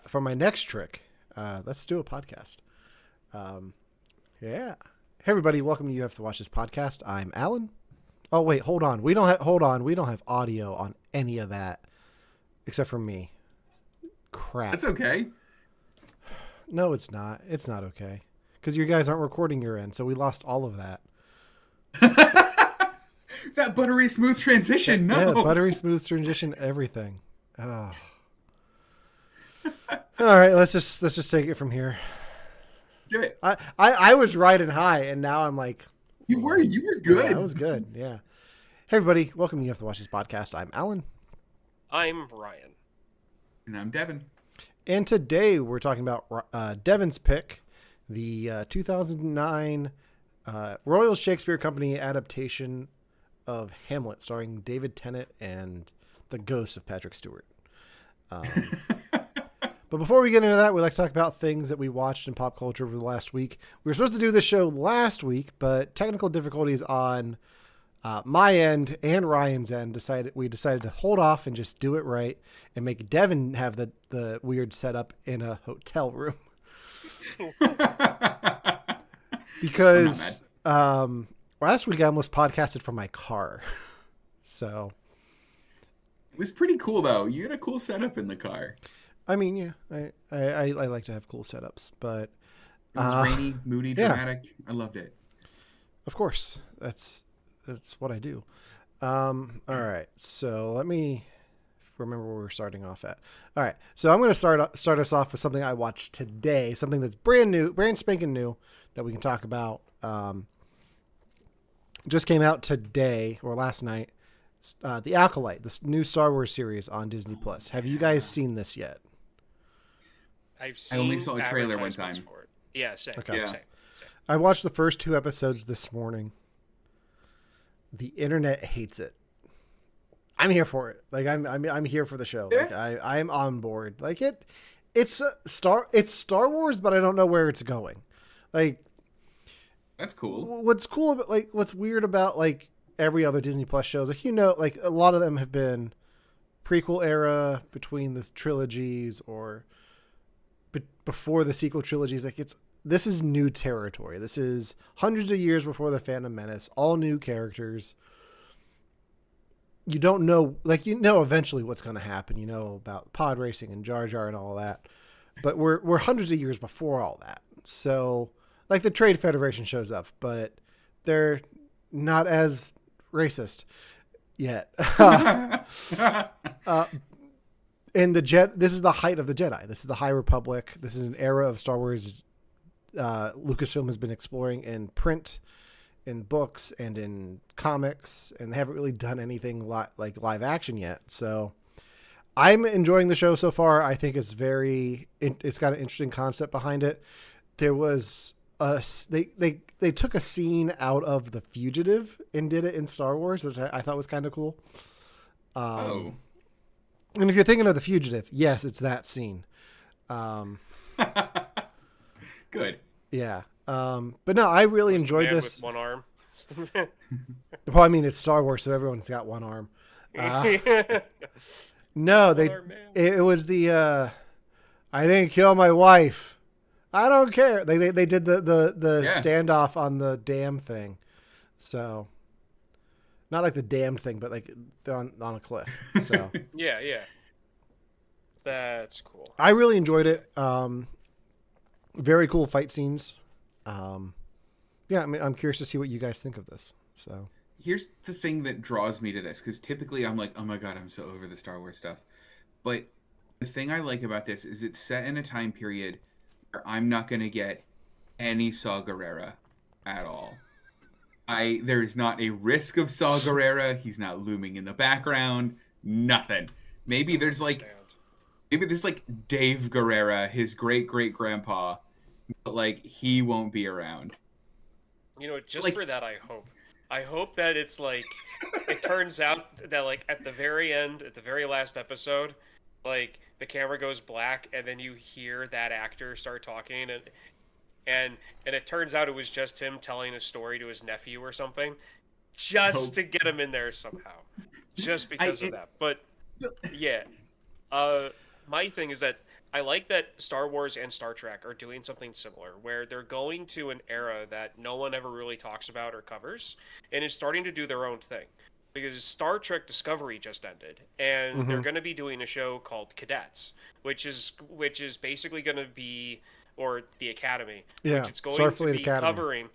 for my next trick, let's do a podcast. Yeah. Hey everybody, welcome to You Have to Watch This podcast. I'm Alan. Oh wait, hold on. We don't have audio on any of that except for me. Crap. That's okay. No, it's not. It's not okay. Because you guys aren't recording your end, so we lost all of that. That buttery smooth transition. No. Yeah, buttery smooth transition, everything. Oh. All right, let's just take it from here. Do it. I was riding high, and now I'm like, You were good. Yeah, that was good. Yeah. Hey everybody, welcome to You Have to Watch This podcast. I'm Alan. I'm Ryan. And I'm Devon. And today we're talking about Devon's pick, the 2009 Royal Shakespeare Company adaptation of Hamlet, starring David Tennant and the ghost of Patrick Stewart. But before we get into that, we like to talk about things that we watched in pop culture over the last week. We were supposed to do this show last week, but technical difficulties on my end and Ryan's end we decided to hold off and just do it right and make Devon have the weird setup in a hotel room. Because last week I almost podcasted from my car. So It was pretty cool though. You had a cool setup in the car. I mean, yeah, I like to have cool setups, but It was rainy, moody, dramatic. Yeah. I loved it. Of course, that's what I do. All right, so let me remember where we're starting off at. All right, so I'm going to start us off with something I watched today, something that's brand spanking new that we can talk about. Just came out today or last night. The Acolyte, this new Star Wars series on Disney Plus. Have you guys seen this yet? I only saw a trailer one time. For it. Yeah, same. Okay. Same. I watched the first 2 episodes this morning. The internet hates it. I'm here for it. Like I'm here for the show. Yeah. Like I'm on board. Like it's Star Wars, but I don't know where it's going. Like That's cool. What's cool about what's weird about like every other Disney Plus shows, like like a lot of them have been prequel era between the trilogies or before the sequel trilogies. Like this is new territory. This is hundreds of years before the Phantom Menace, all new characters. You don't know, eventually what's going to happen. You know about pod racing and Jar Jar and all that, but we're hundreds of years before all that. So like the Trade Federation shows up, but they're not as racist yet. And this is the height of the Jedi. This is the High Republic. This is an era of Star Wars Lucasfilm has been exploring in print, in books, and in comics, and they haven't really done anything like live action yet. So I'm enjoying the show so far. I think it's it's got an interesting concept behind it. There was they took a scene out of The Fugitive and did it in Star Wars, which I thought was kind of cool. And if you're thinking of The Fugitive, yes, it's that scene. Good. Yeah. But no, I really enjoyed this. With one arm. Well, I mean, it's Star Wars, so everyone's got one arm. No, it was the I didn't kill my wife. I don't care. They did the standoff on the dam thing. So not like the dam thing, but like they're on a cliff. So yeah. That's cool. I really enjoyed it. Very cool fight scenes. Yeah, I mean, I'm curious to see what you guys think of this. So here's the thing that draws me to this, because typically I'm like, oh my god, I'm so over the Star Wars stuff. But the thing I like about this is it's set in a time period where I'm not going to get any Saw Gerrera at all. There is not a risk of Saw Gerrera. He's not looming in the background. Nothing. Maybe there's like Dave Gerrera, his great-great-grandpa, but like he won't be around. You know, just for that, I hope that it's like, it turns out that like at the very end, at the very last episode, like the camera goes black and then you hear that actor start talking and it turns out it was just him telling a story to his nephew or something, just to get him in there somehow, just because of that. But yeah, my thing is that I like that Star Wars and Star Trek are doing something similar, where they're going to an era that no one ever really talks about or covers, and is starting to do their own thing. Because Star Trek Discovery just ended, and they're Hmm. going to be doing a show called Cadets, which is basically going to be, or the Academy, which Yeah, it's going to Starfleet be Academy. covering.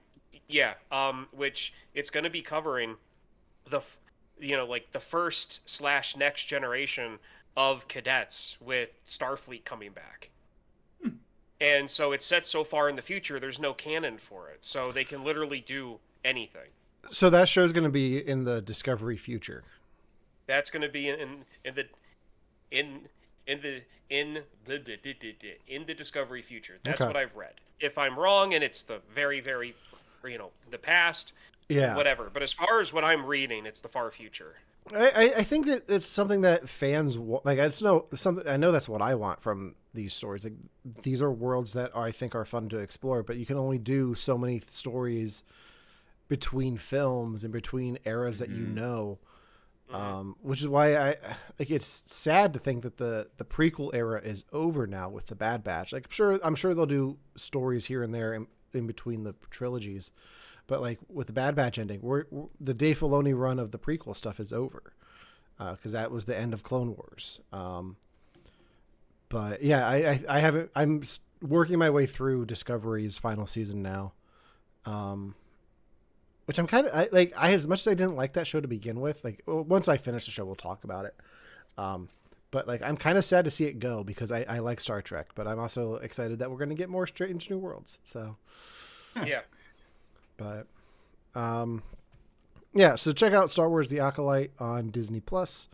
Yeah, which it's going to be covering the like the first slash next generation of cadets with Starfleet coming back. And so it's set so far in the future, there's no canon for it. So they can literally do anything. So that show's going to be in the Discovery future. That's going to be in the in in the in the Discovery future. That's Okay. what I've read. If I'm wrong and it's the very very the past, Yeah. whatever. But as far as what I'm reading, it's the far future. I think that it's something that fans like. It's no something. I know that's what I want from these stories. Like, these are worlds that I think are fun to explore, but you can only do so many stories between films and between eras that you know. Which is why I like. It's sad to think that the prequel era is over now with the Bad Batch. Like, I'm sure they'll do stories here and there in between the trilogies. But like with the Bad Batch ending, the Dave Filoni run of the prequel stuff is over, because that was the end of Clone Wars. But yeah, I haven't. I'm working my way through Discovery's final season now, which I'm kind of like. I as much as I didn't like that show to begin with. Like, once I finish the show, we'll talk about it. But like, I'm kind of sad to see it go because I like Star Trek, but I'm also excited that we're going to get more Strange New Worlds. So Yeah. but yeah, so check out Star Wars: The Acolyte on Disney Plus.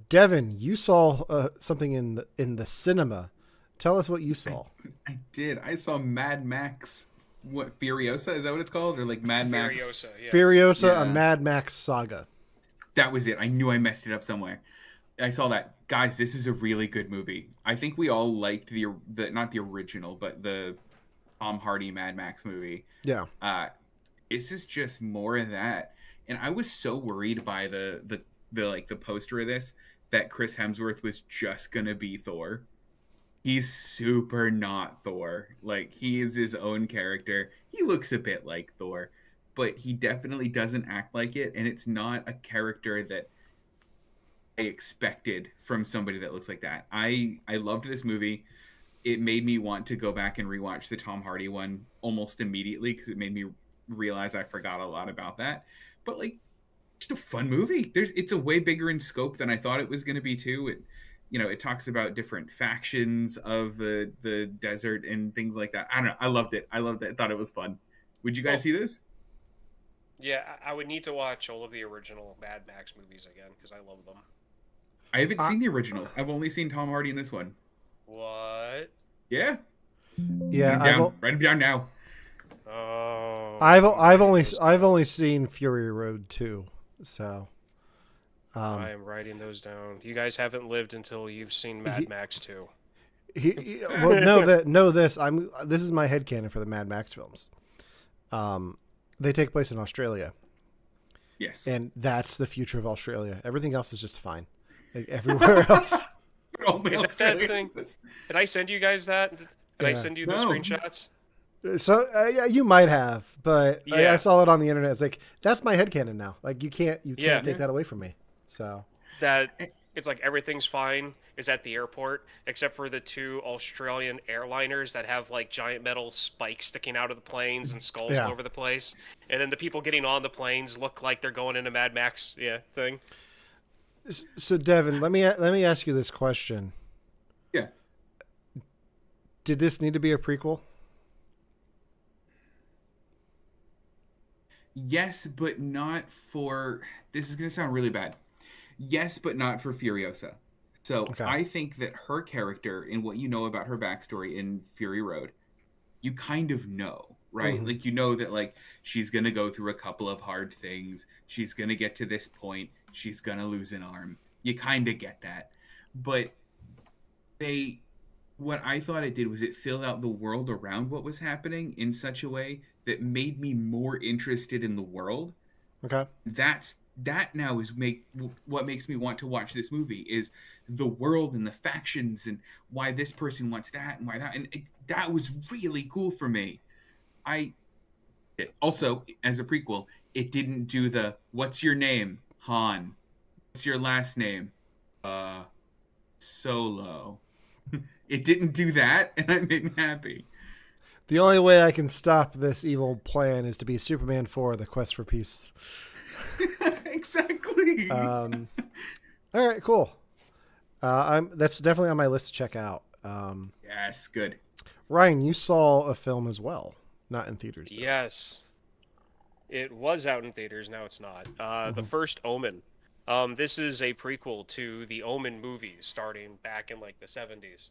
Devon, you saw something in the cinema. Tell us what you saw. I did. I saw Mad Max. What, Furiosa? Is that what it's called? Or like Mad Max? Furiosa, yeah. Furiosa, a Yeah. Mad Max saga. That was it. I knew I messed it up somewhere. I saw that. Guys, this is a really good movie. I think we all liked the not the original, but the Tom Hardy Mad Max movie. Yeah. This is just more of that. And I was so worried by the like the poster of this that Chris Hemsworth was just gonna be Thor. He's super not Thor. Like, he is his own character. He looks a bit like Thor, but he definitely doesn't act like it, and it's not a character that I expected from somebody that looks like that. I loved this movie. It made me want to go back and rewatch the Tom Hardy one almost immediately because it made me realize I forgot a lot about that. But like, just a fun movie. It's a way bigger in scope than I thought it was going to be too. It talks about different factions of the desert and things like that. I don't know. I loved it. I thought it was fun. Would you guys see this? Yeah, I would need to watch all of the original Mad Max movies again because I love them. I haven't seen the originals. I've only seen Tom Hardy in this one. What? Yeah. Yeah. Write them down now. Oh. I've only seen Fury Road 2. So I am writing those down. You guys haven't lived until you've seen Mad Max 2. know this. This is my headcanon for the Mad Max films. They take place in Australia. Yes. And that's the future of Australia. Everything else is just fine. Like, everywhere else. Only Is that Australia thing? is this. Did I send you guys that? Did I Yeah. send you the No. screenshots? So yeah, you might have, but I Yeah. saw it on the internet. It's like, that's my headcanon now. Like, you can't Yeah. take that away from me. So That it's like everything's fine is at the airport except for the two Australian airliners that have like giant metal spikes sticking out of the planes and skulls Yeah. all over the place. And then the people getting on the planes look like they're going into Mad Max thing. So Devin, let me ask you this question. Yeah. Did this need to be a prequel? Yes, but not for. This is going to sound really bad. Yes, but not for Furiosa. So Okay. I think that her character and what you know about her backstory in Fury Road, you kind of know, right? Mhm. Like, you know that like she's going to go through a couple of hard things. She's going to get to this point. She's going to lose an arm. You kind of get that. But what I thought it did was it filled out the world around what was happening in such a way that made me more interested in the world. Okay. That's that now is what makes me want to watch this movie is the world and the factions and why this person wants that and why that, and that was really cool for me. I also, as a prequel, it didn't do the "What's your name, Han? What's your last name, Solo?" It didn't do that, and I made me happy. The only way I can stop this evil plan is to be Superman 4: The Quest for Peace. Exactly. All right, cool. That's definitely on my list to check out. Yes, good. Ryan, you saw a film as well, not in theaters, though. Yes. It was out in theaters, now it's not. The Mhm. first Omen. This is a prequel to the Omen movies starting back in like the 70s.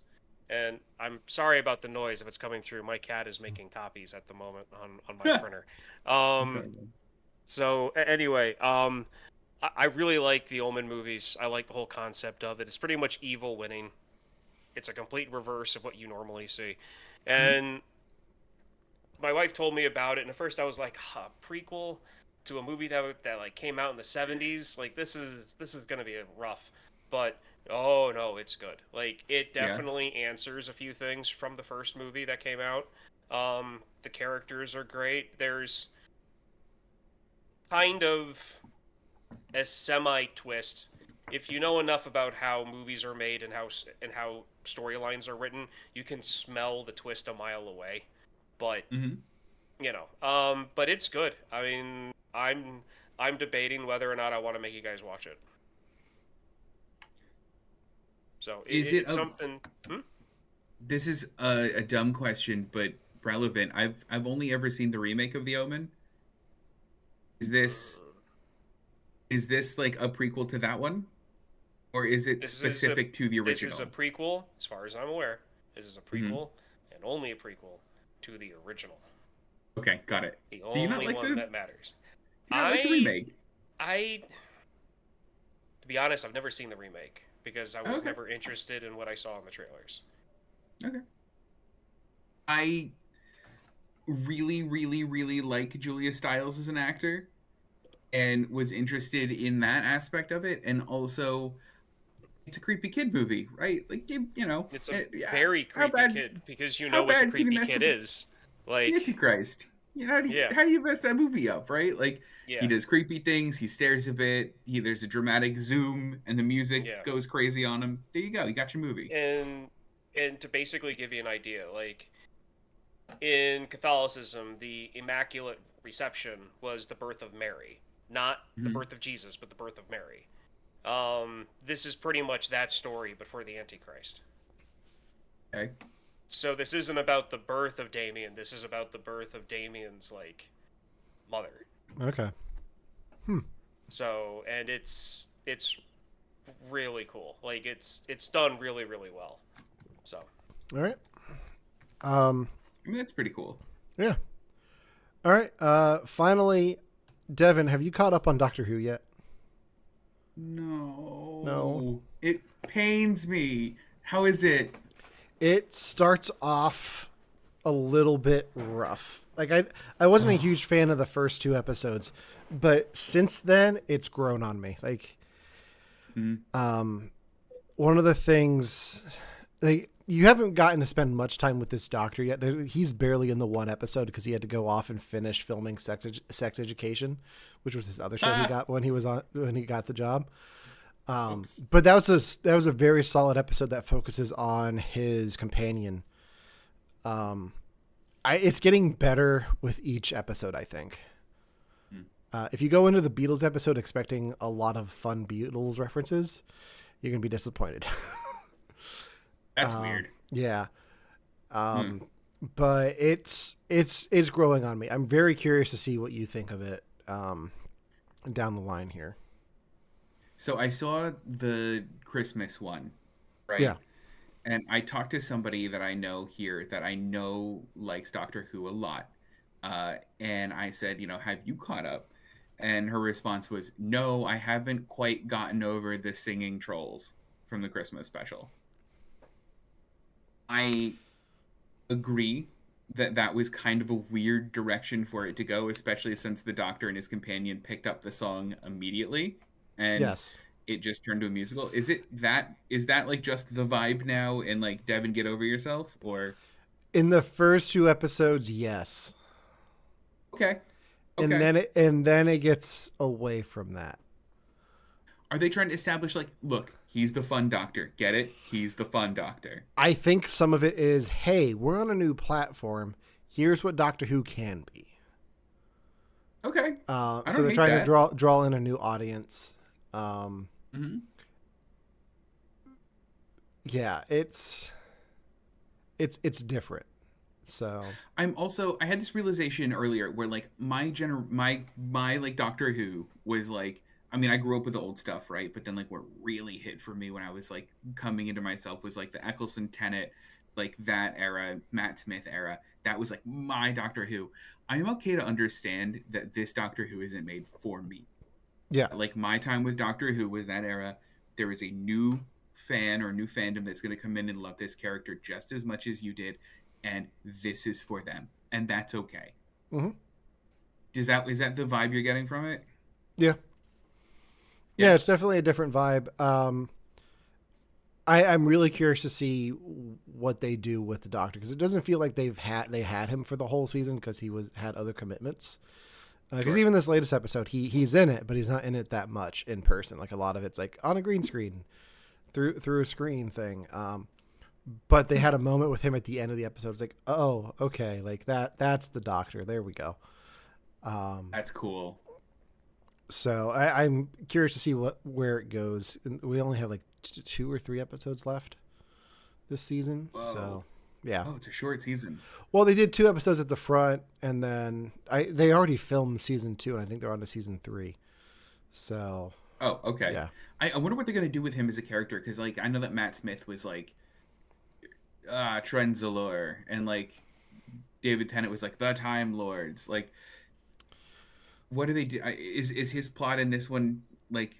And I'm sorry about the noise if it's coming through. My cat is making copies at the moment on my printer. Incredible. So anyway, I really like the Omen movies. I like the whole concept of it. It's pretty much evil winning. It's a complete reverse of what you normally see. And my wife told me about it, and at first I was like, prequel to a movie that like came out in the 70s? Like this is going to be rough. But oh no, it's good. Like it Yeah. definitely answers a few things from the first movie that came out. The characters are great. There's kind of a semi twist. If you know enough about how movies are made and how storylines are written, you can smell the twist a mile away. But you know, but it's good. I mean, I'm debating whether or not I want to make you guys watch it. So it's something. This is a dumb question, but relevant. I've only ever seen the remake of The Omen. Is this like a prequel to that one, or is it specific to the original? This is a prequel, as far as I'm aware. This is a prequel, and only a prequel to the original. Okay, got it. The only one that matters. Do you not like the remake? To be honest, I've never seen the remake because I was never interested in what I saw in the trailers. Okay. I really, really, really like Julia Stiles as an actor and was interested in that aspect of it. And also, it's a creepy kid movie, right? Like, you know. It's a very creepy kid because you know what the creepy kid is. Like, it's the Antichrist. You know, how do you mess that movie up, right? Like, he does creepy things, he stares a bit, there's a dramatic zoom, and the music goes crazy on him. There you go, you got your movie. And to basically give you an idea, like, in Catholicism, the Immaculate Reception was the birth of Mary. Not the birth of Jesus, but the birth of Mary. This is pretty much that story, but for the Antichrist. Okay. So this isn't about the birth of Damien. This is about the birth of Damien's, like, mother. Okay. So, and it's really cool. Like, it's done really, really well. So. All right. I mean, that's pretty cool. Yeah. All right. Finally, Devon, have you caught up on Doctor Who yet? No. It pains me. How is it? It starts off a little bit rough. Like I wasn't a huge fan of the first 2 episodes, but since then it's grown on me. Like, one of the things, like, you haven't gotten to spend much time with this doctor yet. He's barely in the 1 episode because he had to go off and finish filming Sex Education, which was his other show he got when he got the job. But that was a very solid episode that focuses on his companion. It's getting better with each episode, I think. If you go into the Beatles episode expecting a lot of fun Beatles references, you're gonna be disappointed. That's weird. Yeah. But it's growing on me. I'm very curious to see what you think of it down the line here. So I saw the Christmas one, right? Yeah. And I talked to somebody that I know here that I know likes Doctor Who a lot. And I said, have you caught up? And her response was, no, I haven't quite gotten over the singing trolls from the Christmas special. I agree that was kind of a weird direction for it to go, especially since the Doctor and his companion picked up the song immediately, and Yes. it just turned to a musical. Is that like just the vibe now, and like Devon, get over yourself, or In the first 2 episodes, yes. okay, And okay. then it gets away from that. Are they trying to establish like, look, he's the fun Doctor, get it? He's the fun Doctor. I think some of it is, hey, we're on a new platform. Here's what Doctor Who can be. Okay, I So don't they're hate trying to that. draw in a new audience. Hmm. Yeah, it's different. So I had this realization earlier where like my like Doctor Who was like, I mean, I grew up with the old stuff, right? But then like what really hit for me when I was like coming into myself was like the Eccleston Tennant, like that era, Matt Smith era. That was like my Doctor Who. I'm okay to understand that this Doctor Who isn't made for me. yeah, Like my time with Doctor Who was that era. There is a new fan or new fandom that's going to come in and love this character just as much as you did, and this is for them, and that's okay. hmm Is that the vibe you're getting from it? yeah, yeah. Yeah. It's definitely a different vibe. I'm really curious to see what they do with the Doctor because it doesn't feel like they had him for the whole season because he was had other commitments. Because Sure. even this latest episode, he's in it, but he's not in it that much in person. Like a lot of it's like on a green screen through a screen thing. But they had a moment with him at the end of the episode. It's like, oh, okay, like that's the Doctor. There we go. Um, That's cool. so I'm curious to see where it goes. We only have like 2 or 3 episodes left this season. Whoa. So yeah. Oh, it's a short season. Well, they did 2 episodes at the front, and then they already filmed season 2, and I think they're on to season 3. So Oh, okay. yeah, I wonder what they're gonna do with him as a character, because like I know that Matt Smith was like Trenzalore, and like David Tennant was like the Time Lords. Like, what do they do? Is his plot in this one like,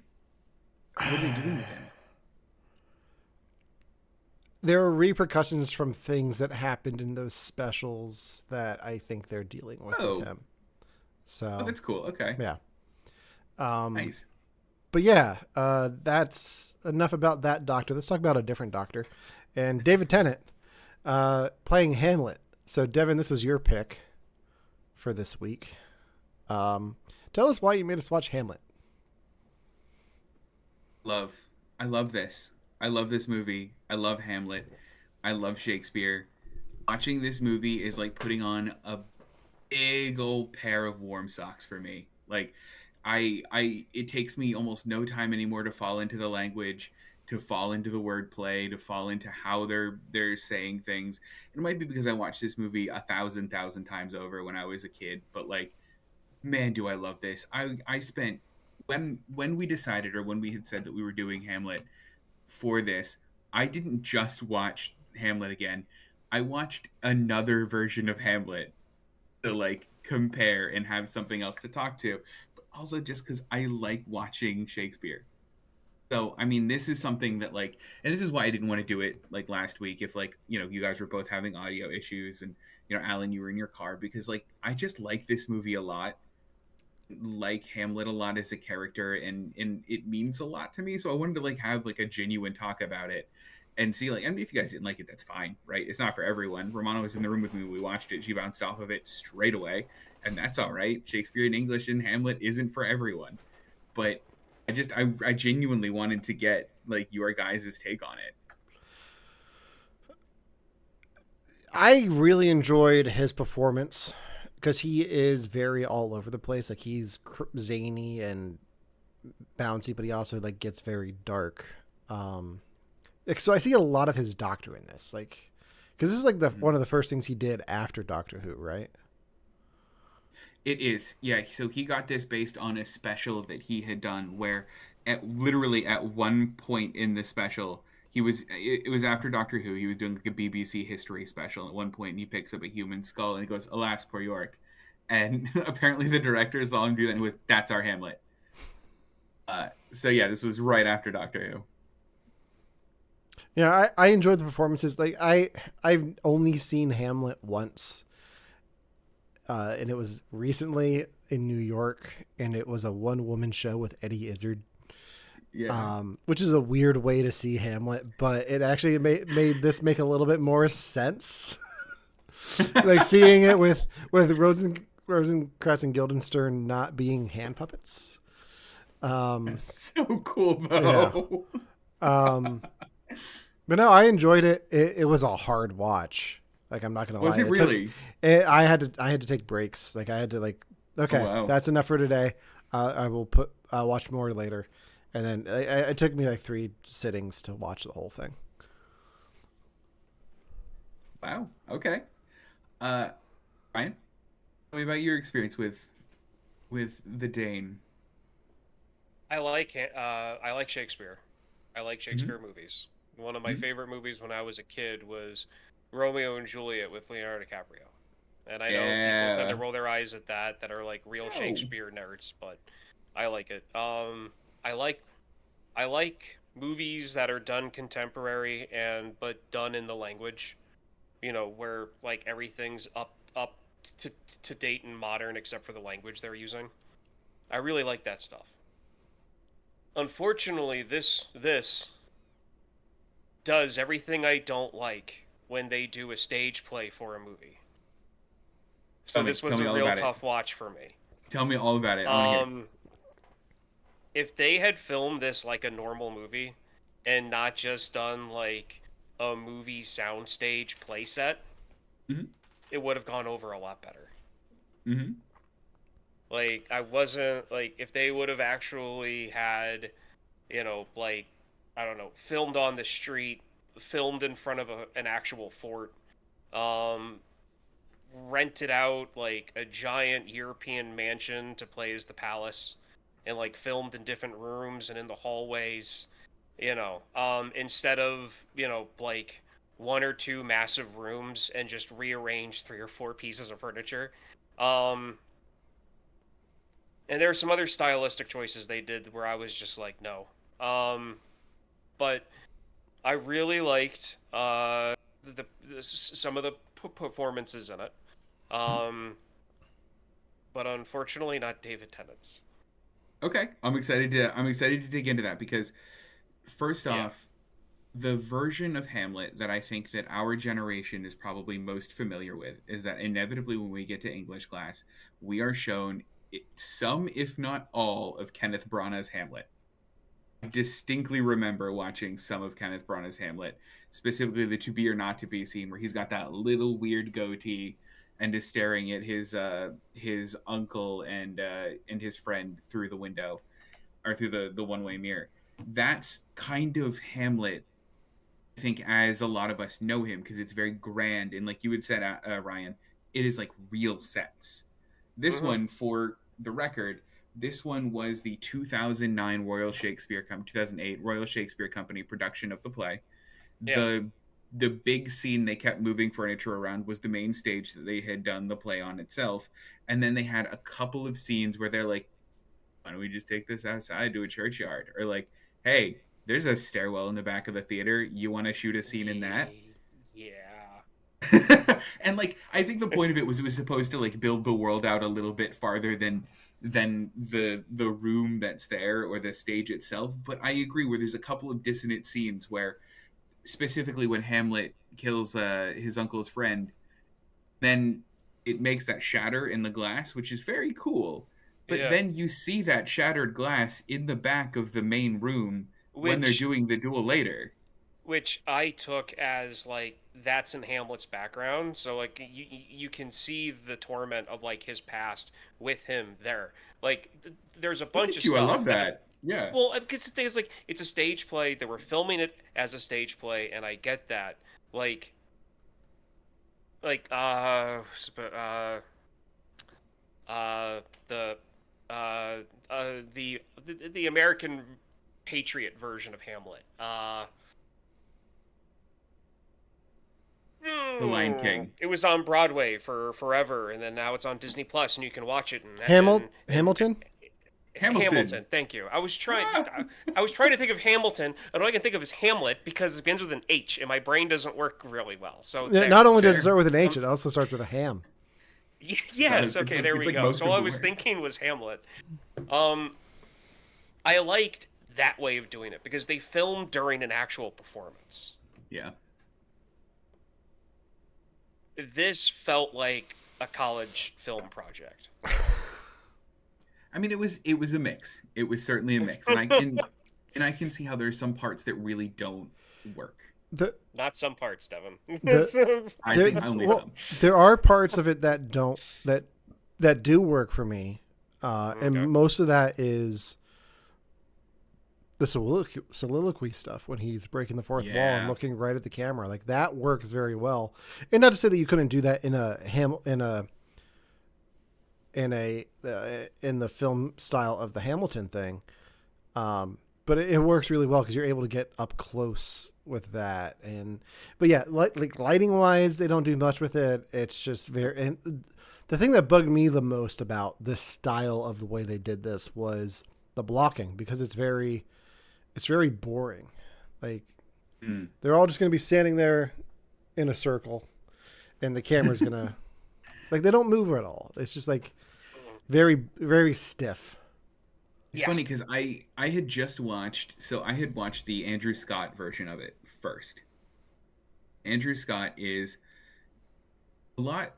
what are they doing with him? there are repercussions from things that happened in those specials that I think they're dealing with Oh, him. oh, So that's cool. Okay, yeah, um, nice. but yeah, that's enough about that Doctor. Let's talk about a different Doctor, and A David different. Tennant playing Hamlet. So Devin, this was your pick for this week. Um, tell us why you made us watch Hamlet. Love. I love this. I love this movie. I love Hamlet. I love Shakespeare. Watching this movie is like putting on a big old pair of warm socks for me. Like it takes me almost no time anymore to fall into the language, to fall into the wordplay, to fall into how they're saying things. It might be because I watched this movie a thousand times over when I was a kid, but like, man, do I love this. I spent when we decided, or when we had said that we were doing Hamlet for this, I didn't just watch Hamlet again. I watched another version of Hamlet to like compare and have something else to talk to, but also just because I like watching Shakespeare. So I mean, this is something that like, and this is why I didn't want to do it like last week. If like you guys were both having audio issues, and Alan, you were in your car, because like I just like this movie a lot, like Hamlet a lot as a character, and it means a lot to me. So I wanted to like have like a genuine talk about it and see like, I mean, if you guys didn't like it, that's fine, right? It's not for everyone. Romana was in the room with me when we watched it. She bounced off of it straight away, and that's all right. Shakespeare in English and Hamlet isn't for everyone, but I genuinely wanted to get like your guys' take on it. I really enjoyed his performance because he is very all over the place. Like he's zany and bouncy, but he also like gets very dark. Um, so I see a lot of his Doctor in this, like because this is like the Mhm. one of the first things he did after Doctor Who, right? It is, yeah. So he got this based on a special that he had done, where at literally at one point in the special, it was after Doctor Who. He was doing like a BBC history special. At one point, and he picks up a human skull and he goes, "Alas, poor York," and apparently the director saw him do that and was, "That's our Hamlet." So yeah, this was right after Doctor Who. Yeah, I enjoyed the performances. Like I've only seen Hamlet once, and it was recently in New York, and it was a one-woman show with Eddie Izzard. Yeah. Which is a weird way to see Hamlet, but it actually made this make a little bit more sense. Like seeing it with Rosencrantz and Guildenstern not being hand puppets. That's so cool, though. Yeah. But no, I enjoyed it. It was a hard watch. Like, I'm not gonna lie. Was it really? I had to take breaks. Like, I had to okay, Oh, wow. That's enough for today. I will watch more later. And then it took me like 3 sittings to watch the whole thing. Wow. Okay. Ryan, tell me about your experience with the Dane. I like Shakespeare. I like Shakespeare movies. One of my favorite movies when I was a kid was Romeo and Juliet with Leonardo DiCaprio. And I know people kind of roll their eyes at that are like real Shakespeare nerds, but I like it. I like movies that are done contemporary but done in the language, where like everything's up to date and modern except for the language they're using. I really like that stuff. Unfortunately, this does everything I don't like when they do a stage play for a movie. So this was a real tough watch for me. Tell me all about it. I want to hear. If they had filmed this like a normal movie and not just done like a movie soundstage playset, it would have gone over a lot better. Mm-hmm. Like, I wasn't like, if they would have actually had, like, I don't know, filmed on the street, filmed in front of an actual fort, rented out like a giant European mansion to play as the palace, and like filmed in different rooms and in the hallways, instead of, like 1 or 2 massive rooms and just rearrange 3 or 4 pieces of furniture. And there are some other stylistic choices they did where I was just like, no. But I really liked some of the performances in it. But unfortunately not David Tennant's. Okay, I'm excited to dig into that because first off, the version of Hamlet that I think that our generation is probably most familiar with is that inevitably when we get to English class, we are shown some, if not all, of Kenneth Branagh's Hamlet. I distinctly remember watching some of Kenneth Branagh's Hamlet, specifically the to be or not to be scene where he's got that little weird goatee and is staring at his uncle and his friend through the window or through the one-way mirror. That's kind of Hamlet, I think, as a lot of us know him, because it's very grand and, like you had said, Ryan, it is like real sets. This one, for the record, this one was the 2008 Royal Shakespeare Company production of the play. Yeah. The big scene they kept moving furniture around was the main stage that they had done the play on itself. And then they had a couple of scenes where they're like, why don't we just take this outside to a churchyard? Or like, hey, there's a stairwell in the back of the theater. You want to shoot a scene in that? Yeah. And like, I think the point of it was supposed to like build the world out a little bit farther than the room that's there or the stage itself. But I agree where there's a couple of dissonant scenes where, specifically when Hamlet kills his uncle's friend, then it makes that shatter in the glass, which is very cool. But then you see that shattered glass in the back of the main room when they're doing the duel later. Which I took as, like, that's in Hamlet's background. So, like, you can see the torment of, like, his past with him there. Like, there's a bunch of stuff. I love that. Yeah. Well, because it's like, it's a stage play. They were filming it as a stage play, and I get that. The American Patriot version of Hamlet. The Lion King. It was on Broadway for forever, and then now it's on Disney Plus, and you can watch it. Hamilton. Hamilton. Thank you. I was trying to think of Hamilton, and all I can think of is Hamlet because it begins with an H, and my brain doesn't work really well. So not only does it start with an H, it also starts with a ham. Yes, okay, there It's we like go. most So of all I the was work. thinking was Hamlet. Um, I liked that way of doing it because they filmed during an actual performance. Yeah. This felt like a college film project. I mean, it was a mix. It was certainly a mix, and I can see how there's some parts that really don't work. The Not some parts, Devon. the I there think only well, some. there are parts of it that don't that do work for me, Okay. and most of that is the soliloquy stuff when he's breaking the fourth wall and Yeah. looking right at the camera. Like that works very well. And not to say that you couldn't do that in the film style of the Hamilton thing. But it works really well because you're able to get up close with that. But yeah, like lighting wise, they don't do much with it. It's just very. And the thing that bugged me the most about this style of the way they did this was the blocking, because it's very boring. Like they're all just going to be standing there in a circle, and the camera's gonna like they don't move at all. It's just like very very stiff. It's funny because I had just watched, so I had watched the Andrew Scott version of it first. Andrew Scott is a lot.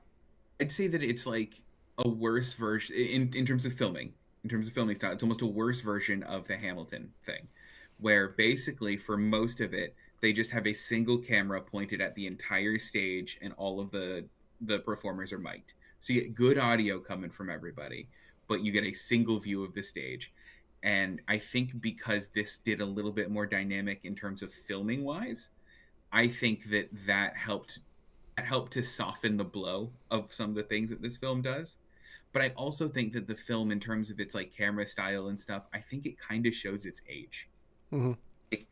I'd say that it's like a worse version in terms of filming. In terms of filming style, it's almost a worse version of the Hamilton thing, where basically for most of it they just have a single camera pointed at the entire stage, and all of the performers are mic'd. So you get good audio coming from everybody, but you get a single view of the stage. And I think because this did a little bit more dynamic in terms of filming wise, I think that helped to soften the blow of some of the things that this film does. But I also think that the film, in terms of its like camera style and stuff, I think it kind of shows its age. Mm-hmm. Like,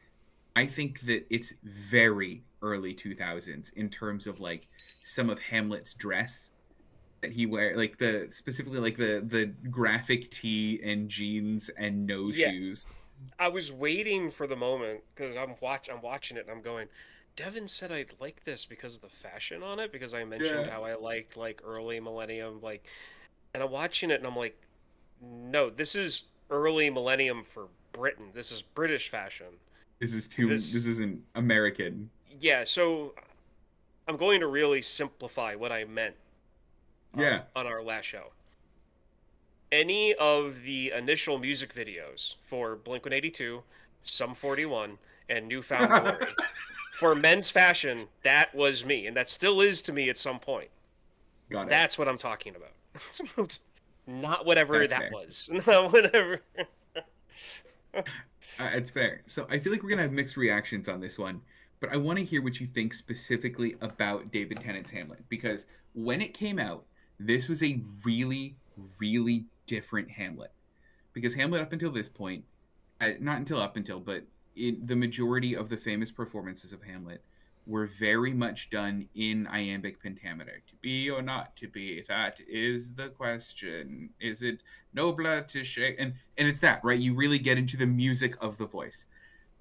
I think that it's very early 2000s in terms of like some of Hamlet's dress that he wear, like the specifically like the graphic tee and jeans and no Yeah, shoes. I was waiting for the moment because I'm watching it and I'm going, Devin said I'd like this because of the fashion on it, because I mentioned Yeah, how I liked like early millennium, like, and I'm watching it and I'm like, no, this is early millennium for Britain. This is British fashion. this This isn't American. Yeah, so I'm going to really simplify what I meant Yeah. on our last show. Any of the initial music videos for Blink-182, Sum 41, and Newfound Glory for men's fashion, that was me, and that still is to me at some point. Got it. That's what I'm talking about. Not whatever That's that fair. was. Not whatever. It's fair. So I feel like we're gonna have mixed reactions on this one, but I want to hear what you think specifically about David Tennant's Hamlet, because when it came out, this was a really, really different Hamlet. Because Hamlet, up until this point, not until up until, but in the majority of the famous performances of Hamlet were very much done in iambic pentameter. To be or not to be, that is the question. Is it nobler to shake? And it's that, right? You really get into the music of the voice.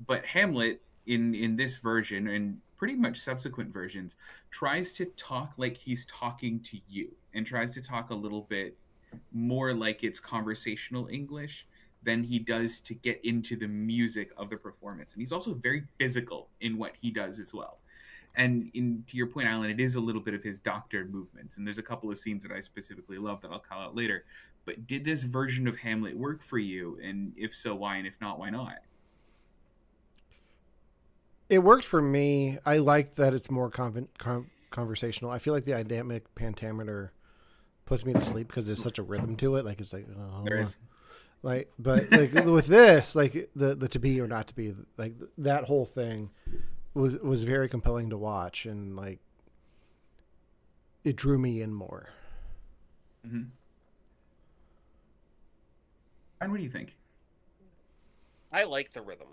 But Hamlet, in this version and pretty much subsequent versions, tries to talk like he's talking to you, and tries to talk a little bit more like it's conversational English than he does to get into the music of the performance. And he's also very physical in what he does as well. And to your point, Alan, it is a little bit of his doctored movements. And there's a couple of scenes that I specifically love that I'll call out later. But did this version of Hamlet work for you? And if so, why? And if not, why not? It worked for me. I like that it's more conversational. I feel like the dynamic pentameter puts me to sleep because there's such a rhythm to it. Like it's like There is. like, but like with this, like the to be or not to be, like that whole thing was very compelling to watch, and like it drew me in more. Mm-hmm. And what do you think? I like the rhythm.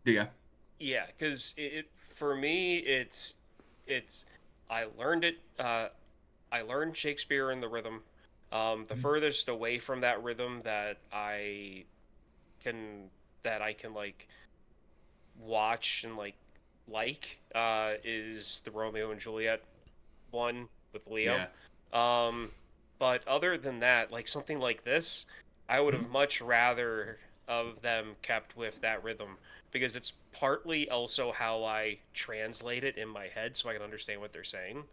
Do ya? Yeah, because for me, it's I learned it. I learned Shakespeare in the rhythm. The furthest away from that rhythm can that I can like watch and is the Romeo and Juliet one with Leo. Yeah. But other than that, like something like this, I would Mhm. have much rather of them kept with that rhythm because it's partly also how I translate it in my head so I can understand what they're saying.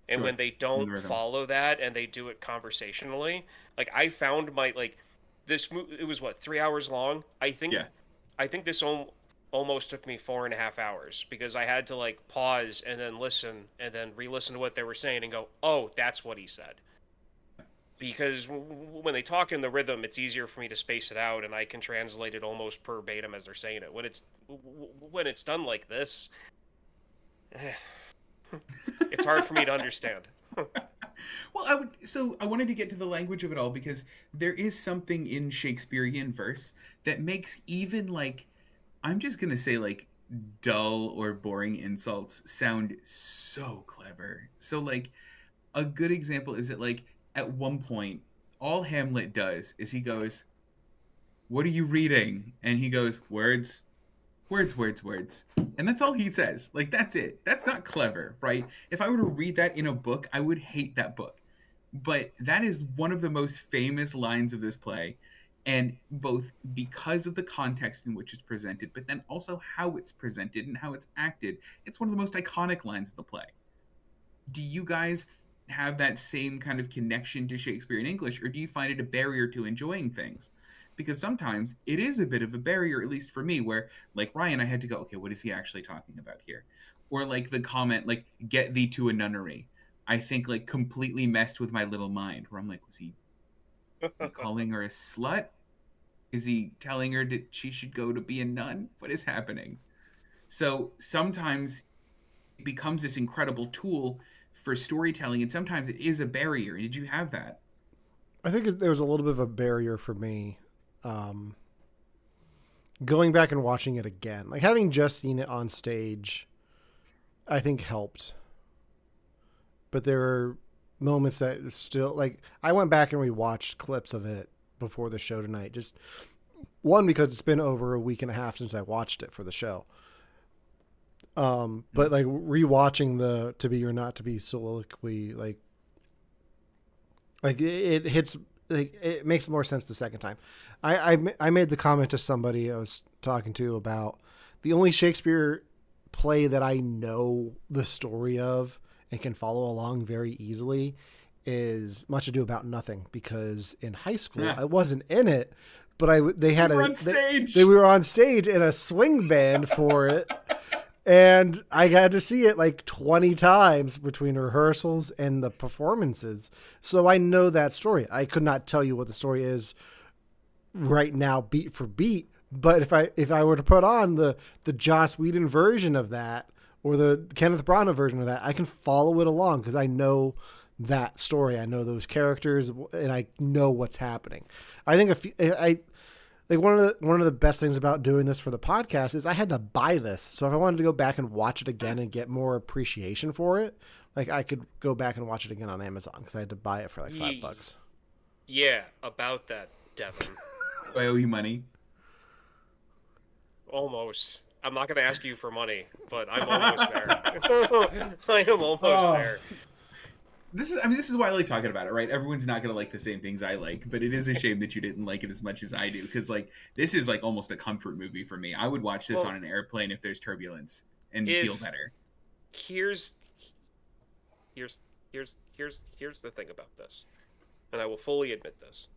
And when Sure. they In the don't rhythm. follow that and they do it conversationally, like I found my like it was what 3 hours long. Yeah. I think this almost took me 4.5 hours because I had to like pause and then listen and then re-listen to what they were saying and go, oh, that's what he said. Because when they talk in the rhythm, it's easier for me to space it out and I can translate it almost verbatim as they're saying it. When it's done like this, it's hard for me to understand. Well, I wanted to get to the language of it all because there is something in Shakespearean verse that makes even like I'm just gonna say like dull or boring insults sound so clever. So like a good example is that like at one point all Hamlet does is he goes, "What are you reading?" And he goes, "Words, words, words, words." And that's all he says. Like that's it. That's not clever, right? If I were to read that in a book, I would hate that book. But that is one of the most famous lines of this play, and both because of the context in which it's presented, but then also how it's presented and how it's acted, it's one of the most iconic lines of the play. Do you guys have that same kind of connection to Shakespeare in English, or do you find it a barrier to enjoying things? Because sometimes it is a bit of a barrier, at least for me, where like Ryan, I had to go, okay, what is he actually talking about here? Or like the comment, like, get thee to a nunnery. I think like completely messed with my little mind, where I'm like, is he calling her a slut? Is he telling her that she should go to be a nun? What is happening? So sometimes it becomes this incredible tool for storytelling, and sometimes it is a barrier. Did you have that? I think there was a little bit of a barrier for me, um, going back and watching it again. Like having just seen it on stage, I think helped. But there were moments that still like I went back and rewatched clips of it before the show tonight. Just one because it's been over a week and a half since I watched it for the show. But like rewatching the "To Be or Not to Be" soliloquy, like it hits, like it makes more sense the second time. I made the comment to somebody I was talking to about the only Shakespeare play that I know the story of and can follow along very easily is Much Ado About Nothing, because in high school Yeah. I wasn't in it, but they You had were a on stage. they were on stage in a swing band for it, and I had to see it like 20 times between rehearsals and the performances. So I know that story. I could not tell you what the story is right now, beat for beat. But if I were to put on the Joss Whedon version of that or the Kenneth Branagh version of that, I can follow it along because I know that story. I know those characters and I know what's happening. I think I like one of the best things about doing this for the podcast is I had to buy this. So if I wanted to go back and watch it again and get more appreciation for it, like I could go back and watch it again on Amazon because I had to buy it for like $5. Yeah, about that, Devon. Do I owe you money? Almost. I'm not going to ask you for money, but I'm almost there. I am almost Oh, there. this is why I like talking about it, right? Everyone's not gonna like the same things I like, but it is a shame that you didn't like it as much as I do, because like this is like almost a comfort movie for me. I would watch this Well, on an airplane if there's turbulence and feel if better. here's here's here's the thing about this, and I will fully admit this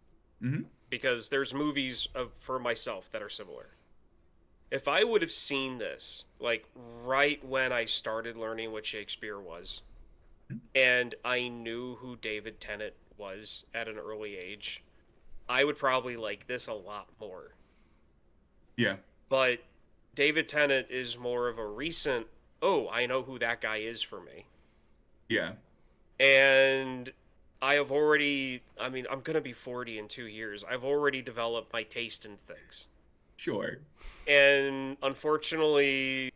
Hmm. because there's movies for myself that are similar. If I would have seen this like right when I started learning what Shakespeare was, and I knew who David Tennant was at an early age, I would probably like this a lot more. Yeah, But David Tennant is more of a recent, oh, I know who that guy is for me. yeah, And I mean, I'm going to be 40 in 2 years. I've already developed my taste in things. sure. And unfortunately,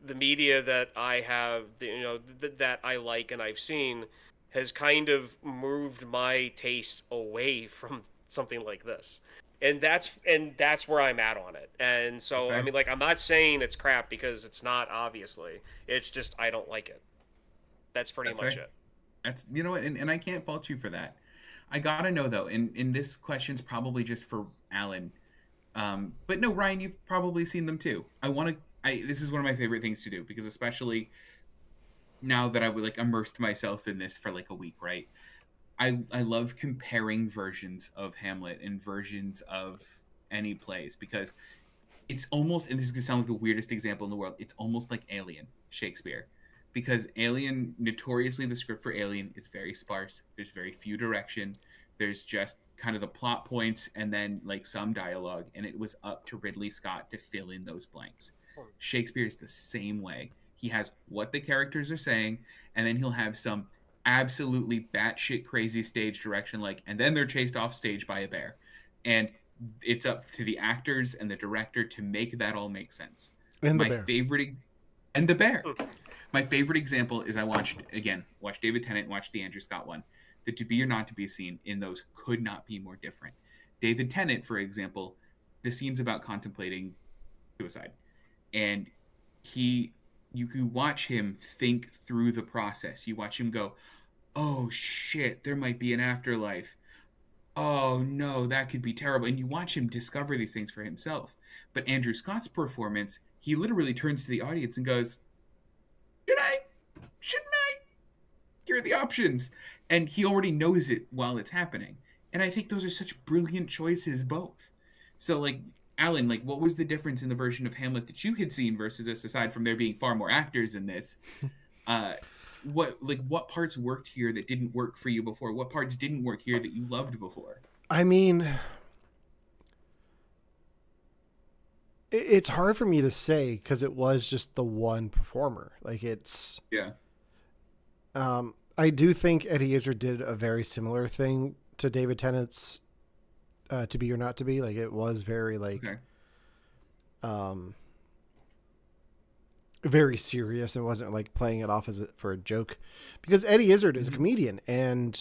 the media that I have, that I like and I've seen has kind of moved my taste away from something like this. And that's where I'm at on it. And That's so I fair. mean, like, I'm not saying it's crap because it's not, obviously. It's just I don't like it. That's pretty That's much fair. it. That's, you know what, and I can't fault you for that. I gotta know though, and this question's probably just for Alan. But no, Ryan, you've probably seen them too. This is one of my favorite things to do because especially now that I would like immersed myself in this for like a week, right? I love comparing versions of Hamlet and versions of any plays because it's almost, and this is gonna sound like the weirdest example in the world, it's almost like Alien Shakespeare. Because Alien, notoriously the script for Alien is very sparse. There's very few direction. There's just kind of the plot points and then like some dialogue, and it was up to Ridley Scott to fill in those blanks. Shakespeare is the same way. He has what the characters are saying, and then he'll have some absolutely batshit crazy stage direction, like, and then they're chased off stage by a bear. And it's up to the actors and the director to make that all make sense. And the My bear. favorite, and the bear. My favorite example is I watched David Tennant, watched the Andrew Scott one. The to be or not to be scene in those could not be more different. David Tennant, for example, the scene's about contemplating suicide. And you can watch him think through the process. You watch him go, oh shit, there might be an afterlife. Oh no, that could be terrible. And you watch him discover these things for himself. But Andrew Scott's performance, he literally turns to the audience and goes, should I? Shouldn't I? Here are the options. And he already knows it while it's happening. And I think those are such brilliant choices, both. So, like, Alan, like, what was the difference in the version of Hamlet that you had seen versus this, aside from there being far more actors in this? What parts worked here that didn't work for you before? What parts didn't work here that you loved before? I mean, it's hard for me to say because it was just the one performer. Like it's, Yeah. I do think Eddie Izzard did a very similar thing to David Tennant's To Be or Not to Be. Like it was very like, Okay. very serious and wasn't like playing it off for a joke, because Eddie Izzard is a comedian, and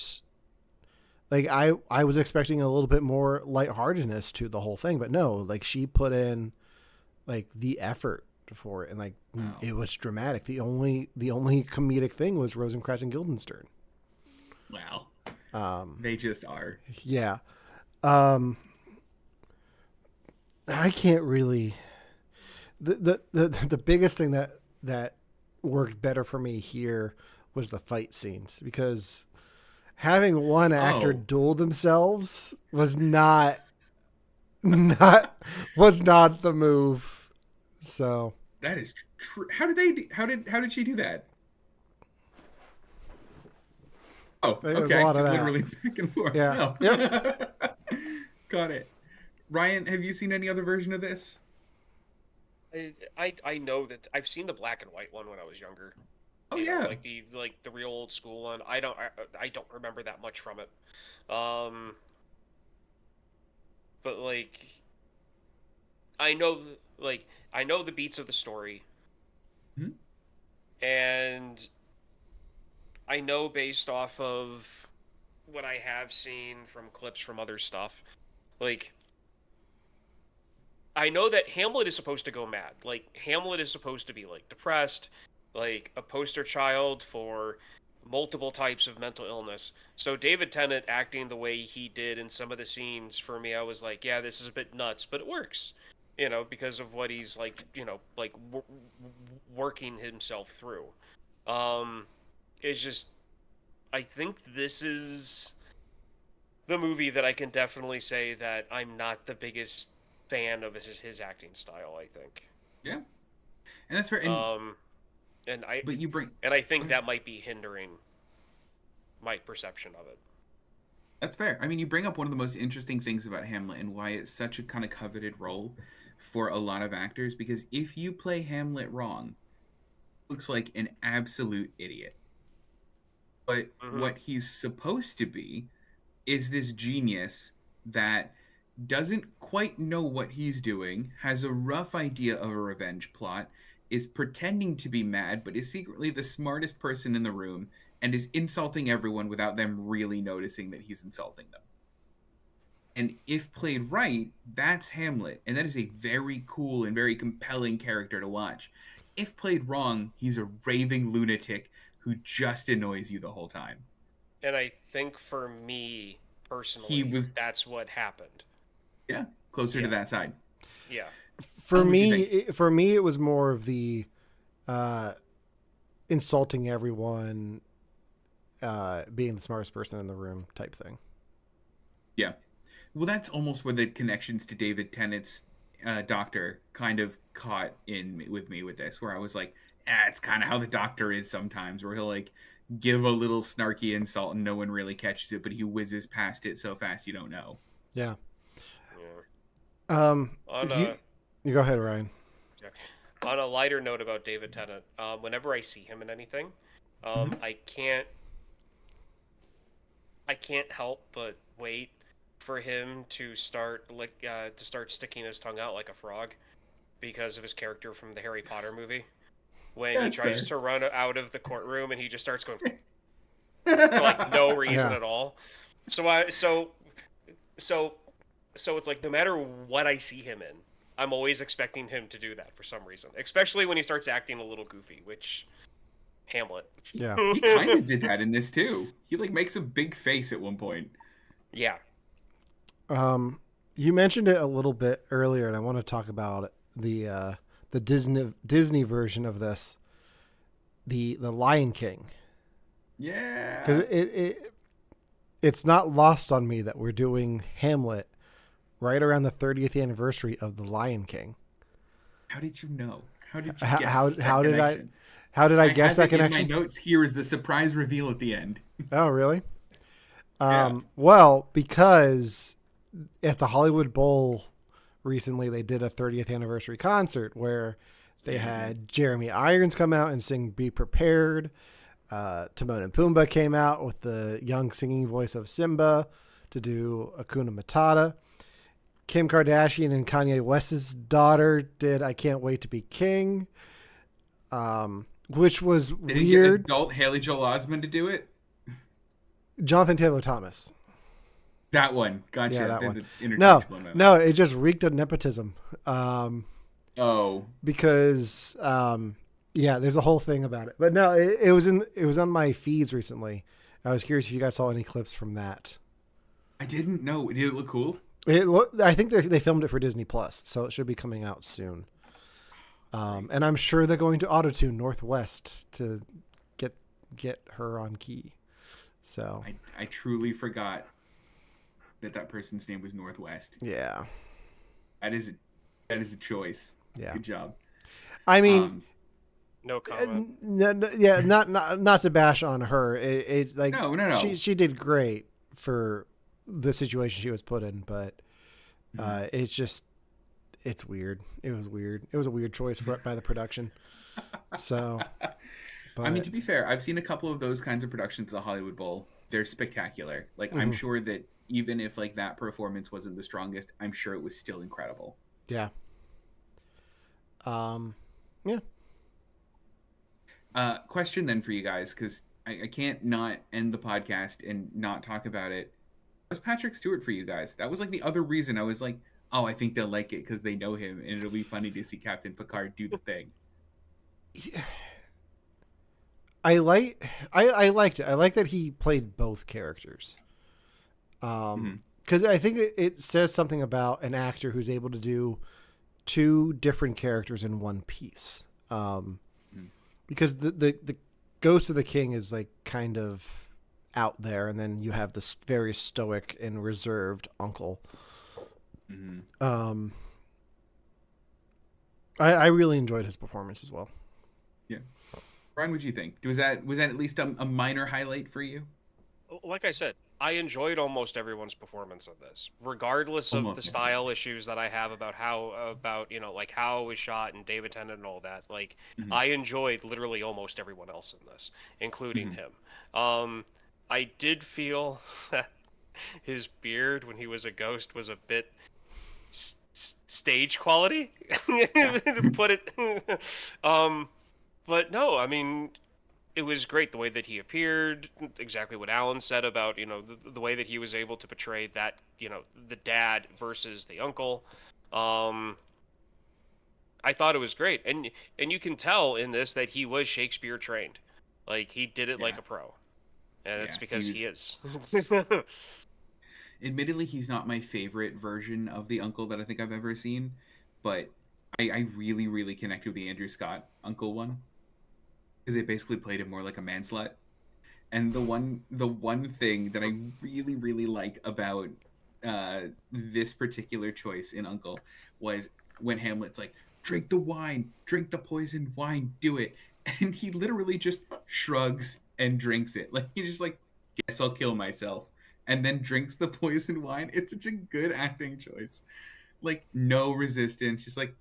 like I was expecting a little bit more lightheartedness to the whole thing, but no, like she put in like the effort for it, and like Wow. it was dramatic. The only comedic thing was Rosencrantz and Guildenstern. Wow. They just are. Yeah. I can't really. The biggest thing that worked better for me here was the fight scenes, because having one actor duel themselves was not the move. So that is true. How did she do that? Oh, There's okay. a lot of Just that. literally back and forth. Yeah. Oh. Yep. Got it. Ryan, have you seen any other version of this? I know that I've seen the black and white one when I was younger. Oh You know, yeah. like the real old school one. I don't remember that much from it. But like I know the beats of the story. Mhm. And I know based off of what I have seen from clips from other stuff. Like I know that Hamlet is supposed to go mad. Like Hamlet is supposed to be like depressed, like a poster child for multiple types of mental illness. So David Tennant acting the way he did in some of the scenes, for me, I was like, yeah, this is a bit nuts, but it works. You know, because of what he's like, like working himself through. It's just, I think this is the movie that I can definitely say that I'm not the biggest fan of his acting style. I think. Yeah. And that's fair. And but you bring. And I think that might be hindering my perception of it. That's fair. I mean, you bring up one of the most interesting things about Hamlet and why it's such a kind of coveted role for a lot of actors. Because if you play Hamlet wrong, looks like an absolute idiot. But what he's supposed to be is this genius that doesn't quite know what he's doing, has a rough idea of a revenge plot, is pretending to be mad, but is secretly the smartest person in the room, and is insulting everyone without them really noticing that he's insulting them. And if played right, that's Hamlet, and that is a very cool and very compelling character to watch. If played wrong, he's a raving lunatic who just annoys you the whole time. And I think for me He personally, was, that's what happened. yeah, closer to that side. Yeah. For What'd you me, think? it was more of the insulting everyone, being the smartest person in the room type thing. Yeah. Well, that's almost where the connections to David Tennant's Doctor kind of caught in with me with this, where I was like, it's kind of how the Doctor is sometimes, where he'll like give a little snarky insult and no one really catches it, but he whizzes past it so fast you don't know. Yeah. Yeah. You go ahead, Ryan. On a lighter note about David Tennant, whenever I see him in anything, I can't help but wait for him to start sticking his tongue out like a frog because of his character from the Harry Potter movie. When he tries to run out of the courtroom and he just starts going for like no reason at all. So it's like no matter what I see him in, I'm always expecting him to do that for some reason, especially when he starts acting a little goofy, which Hamlet. Yeah. He kind of did that in this too. He like makes a big face at one point. Yeah. You mentioned it a little bit earlier, and I want to talk about the Disney version of this, the Lion King. Yeah. Because it's not lost on me that we're doing Hamlet right around the 30th anniversary of the Lion King. How did you know? How did you guess? How did I guess that connection? In my notes here is the surprise reveal at the end. Oh, really? Yeah. Well, because at the Hollywood Bowl recently, they did a 30th anniversary concert where they had Jeremy Irons come out and sing "Be Prepared." Timon and Pumbaa came out with the young singing voice of Simba to do Hakuna Matata. Kim Kardashian and Kanye West's daughter did "I Can't Wait to Be King," which was They didn't weird. get adult Haley Joel Osment to do it? Jonathan Taylor Thomas. That one. Gotcha. Yeah, that one. The No, it just reeked of nepotism. Because there's a whole thing about it. But no, it was on my feeds recently. I was curious if you guys saw any clips from that. I didn't know. Did it look cool? I think they filmed it for Disney Plus, so it should be coming out soon. And I'm sure they're going to auto-tune Northwest to get her on key. So I truly forgot that person's name was Northwest. Yeah. That is a choice. Yeah. Good job. I mean, no comment. Not to bash on her. No. She did great for the situation she was put in, but it's weird. It was weird. It was a weird choice by the production. So, but, I mean, to be fair, I've seen a couple of those kinds of productions at the Hollywood Bowl. They're spectacular. Like, I'm sure that even if like that performance wasn't the strongest, I'm sure it was still incredible. Yeah. Question then for you guys, because I can't not end the podcast and not talk about it. Was Patrick Stewart for you guys? That was like the other reason I was like, oh, I think they'll like it because they know him and it'll be funny to see Captain Picard do the thing. Yeah. I liked it. I like that he played both characters. Because I think it says something about an actor who's able to do two different characters in one piece. Because the Ghost of the King is like kind of out there, and then you have this very stoic and reserved uncle. I really enjoyed his performance as well. Yeah. Brian, what do you think? Was that at least a minor highlight for you? Like I said, I enjoyed almost everyone's performance of this, regardless of the style issues that I have about how it was shot and David Tennant and all that. Like, I enjoyed literally almost everyone else in this, including him. I did feel that his beard when he was a ghost was a bit stage quality, to put it. But no, I mean, it was great the way that he appeared, exactly what Alan said about, the way that he was able to portray that, the dad versus the uncle. I thought it was great. And you can tell in this that he was Shakespeare trained. Like he did it like Yeah. a pro, and it's Yeah. because he is. Admittedly, he's not my favorite version of the uncle that I think I've ever seen, but I really, really connect with the Andrew Scott uncle one because they basically played him more like a manslut. And the one thing that I really, really like about this particular choice in Uncle was when Hamlet's like, drink the wine, drink the poisoned wine, do it. And he literally just shrugs and drinks it. Like he just like, guess I'll kill myself. And then drinks the poisoned wine. It's such a good acting choice. Like no resistance, just like,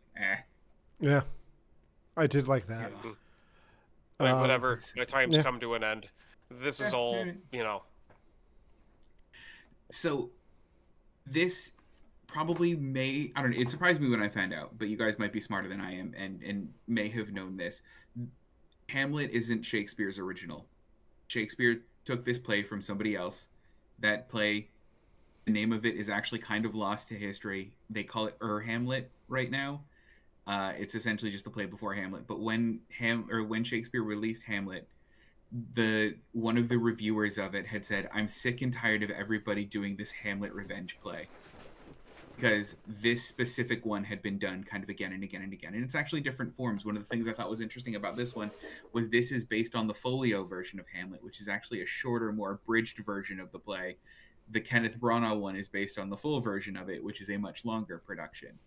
Yeah, I did like that. yeah. Like Um, whatever, my time's yeah. come to an end. This is all, you know. So this probably may, I don't know, it surprised me when I found out, but you guys might be smarter than I am and may have known this. Hamlet isn't Shakespeare's original. Shakespeare took this play from somebody else. That play, the name of it is actually kind of lost to history. They call it Hamlet right now. It's essentially just the play before Hamlet. But when when Shakespeare released Hamlet, the one of the reviewers of it had said, "I'm sick and tired of everybody doing this Hamlet revenge play." Because this specific one had been done kind of again and again and again. And it's actually different forms. One of the things I thought was interesting about this one was this is based on the folio version of Hamlet, which is actually a shorter, more abridged version of the play. The Kenneth Branagh one is based on the full version of it, which is a much longer production.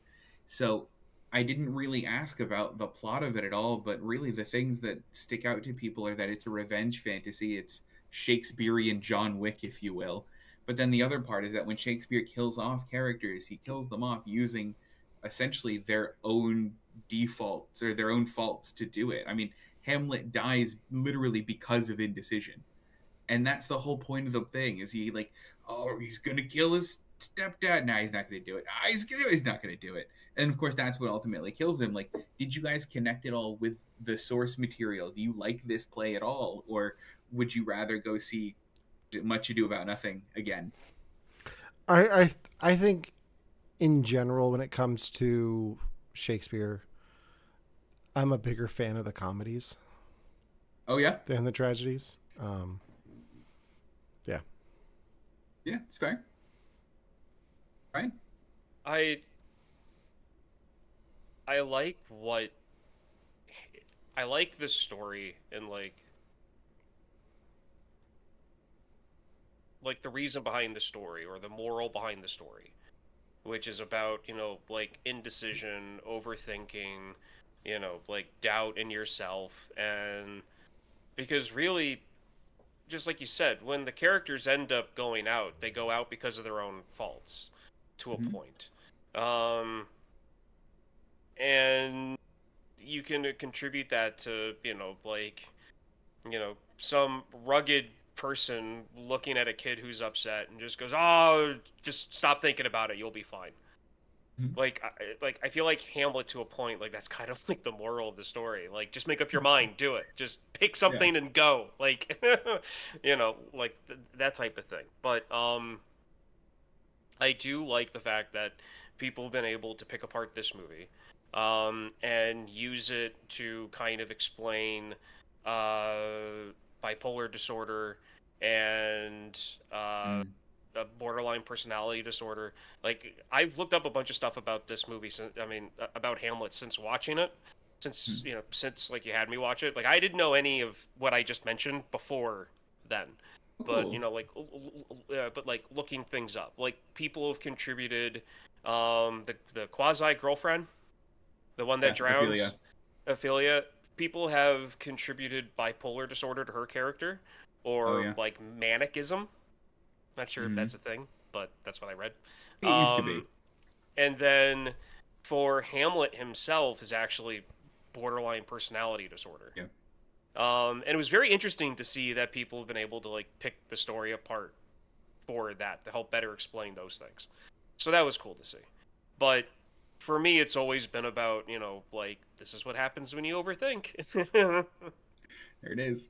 So I didn't really ask about the plot of it at all, but really the things that stick out to people are that it's a revenge fantasy. It's Shakespearean John Wick, if you will. But then the other part is that when Shakespeare kills off characters, he kills them off using essentially their own defaults or their own faults to do it. I mean, Hamlet dies literally because of indecision. And that's the whole point of the thing is he like, oh, he's going to kill his stepdad. Nah, he's not going to do it. Ah, he's not going to do it. And of course, that's what ultimately kills him. Like, did you guys connect at all with the source material? Do you like this play at all? Or would you rather go see Much Ado About Nothing again? I think in general, when it comes to Shakespeare, I'm a bigger fan of the comedies Oh yeah, than the tragedies. Yeah. yeah, it's fair. Right? I like what I like the story and like the reason behind the story or the moral behind the story, which is about, you know, like indecision, overthinking, you know, like doubt in yourself. And because really, just like you said, when the characters end up going out, they go out because of their own faults to a Mhm. point. And you can contribute that to, you know, like, you know, some rugged person looking at a kid who's upset and just goes, "Oh, just stop thinking about it. You'll be fine." Mhm. Like I feel like Hamlet to a point. Like that's kind of like the moral of the story. Like just make up your mind, do it. Just pick Yeah. something and go. Like, you know, like that type of thing. But I do like the fact that people have been able to pick apart this movie, and use it to kind of explain bipolar disorder and Mm. a borderline personality disorder. Like I've looked up a bunch of stuff about this movie since about Hamlet since watching it. Since Mm. you know, since like you had me watch it, like I didn't know any of what I just mentioned before then. Oh, But you cool. know, like, but like looking things up, like people have contributed. The quasi girlfriend, the one that Yeah, drowns, Ophelia. Ophelia. People have contributed bipolar disorder to her character, Oh or yeah. like manicism. Not sure if Mm-hmm. that's a thing, but that's what I read. It used to Um, be. and then for Hamlet himself is actually borderline personality disorder. Yeah. And it was very interesting to see that people have been able to like pick the story apart for that to help better explain those things. So that was cool to see. But for me, it's always been about, you know, like this is what happens when you overthink. There it is.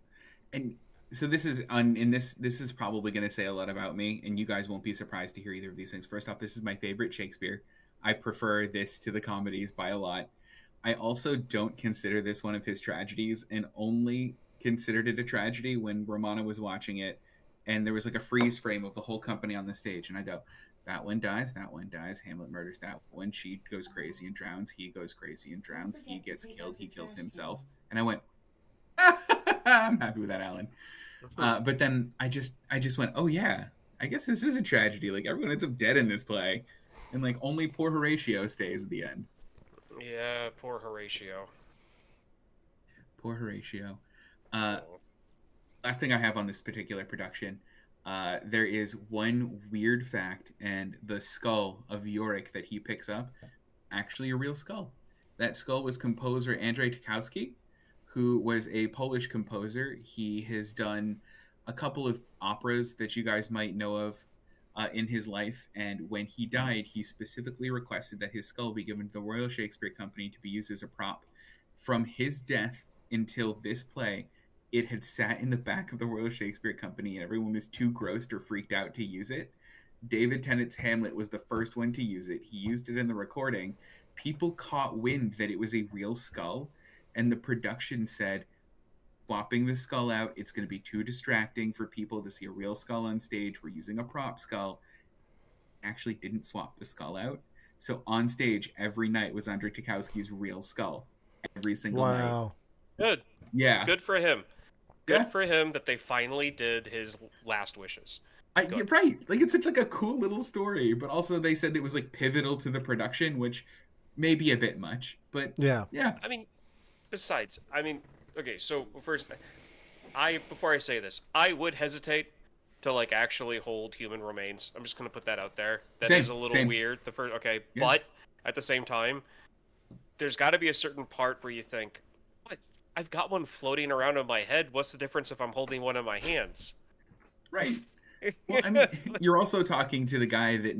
And so this is on in this is probably going to say a lot about me, and you guys won't be surprised to hear either of these things. First off, this is my favorite Shakespeare. I prefer this to the comedies by a lot. I also don't consider this one of his tragedies, and only considered it a tragedy when Romana was watching it, and there was like a freeze frame of the whole company on the stage, and I go, that one dies, that one dies. Hamlet murders that one. She goes crazy and drowns. He goes crazy and drowns. He gets killed. He kills himself. And I went, I'm happy with that, Alan. But then I just went, oh yeah, I guess this is a tragedy. Like everyone ends up dead in this play, and like only poor Horatio stays at the end. Yeah, poor Horatio. Poor Horatio. Last thing I have on this particular production, there is one weird fact, and the skull of Yorick that he picks up, actually a real skull. That skull was composer Andrzej Tarkowski, who was a Polish composer. He has done a couple of operas that you guys might know of in his life, and when he died, he specifically requested that his skull be given to the Royal Shakespeare Company to be used as a prop. From his death until this play, it had sat in the back of the Royal Shakespeare Company, and everyone was too grossed or freaked out to use it. David Tennant's Hamlet was the first one to use it. He used it in the recording. People caught wind that it was a real skull, and the production said, swapping the skull out, it's going to be too distracting for people to see a real skull on stage. We're using a prop skull. Actually didn't swap the skull out. So on stage, every night was Andrzej Tarkowski's real skull. Every single night. Wow. Good. Yeah. Good for him. Good for him that they finally did his last wishes. You're right. Like it's such like a cool little story, but also they said it was like pivotal to the production, which may be a bit much, but Yeah. I mean, besides, okay, so first, before I say this, I would hesitate to like actually hold human remains. I'm just gonna put that out there. That is a little weird. The first, okay, yeah. But at the same time, there's got to be a certain part where you think, what? I've got one floating around in my head. What's the difference if I'm holding one in my hands? Right. Well, I mean, you're also talking to the guy that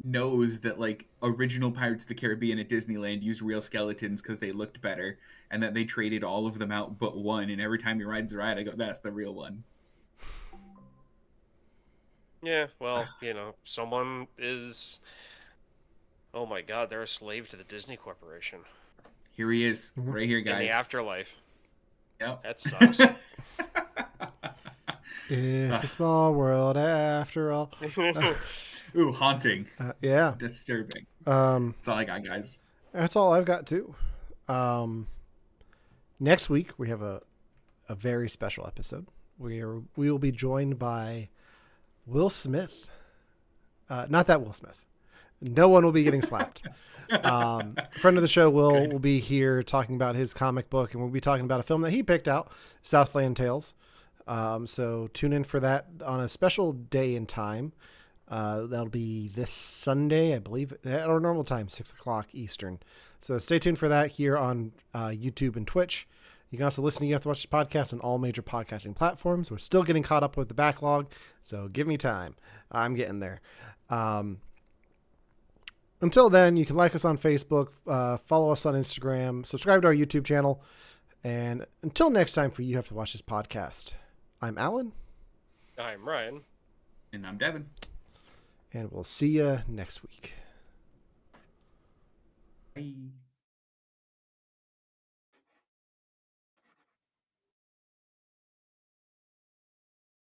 knows that like original Pirates of the Caribbean at Disneyland used real skeletons because they looked better, and that they traded all of them out but one. And every time he rides the ride, I go, "That's the real one." Yeah. Well, someone is. Oh my God, they're a slave to the Disney Corporation. Here he is, right here, guys. In the afterlife. Yep. That sucks. It's a small world after all. Ooh, haunting. Yeah. Disturbing. That's all I got, guys. That's all I've got too. Next week we have a very special episode. We will be joined by Will Smith. Not that Will Smith. No one will be getting slapped. Friend of the show, will be here talking about his comic book, and we'll be talking about a film that he picked out, Southland Tales. So tune in for that on a special day and time. That'll be this Sunday, I believe, at our normal time, 6:00 Eastern. So stay tuned for that here on YouTube and Twitch. You can also listen to You Have to Watch This podcast on all major podcasting platforms. We're still getting caught up with the backlog, so give me time. I'm getting there. Until then, you can like us on Facebook, follow us on Instagram, subscribe to our YouTube channel. And until next time for You Have to Watch This podcast, I'm Alan. I'm Ryan. And I'm Devon. And we'll see you next week. Bye.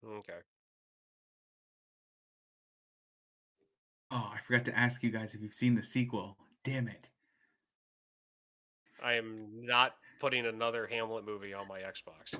Okay. Oh, I forgot to ask you guys if you've seen the sequel. Damn it. I am not putting another Hamlet movie on my Xbox.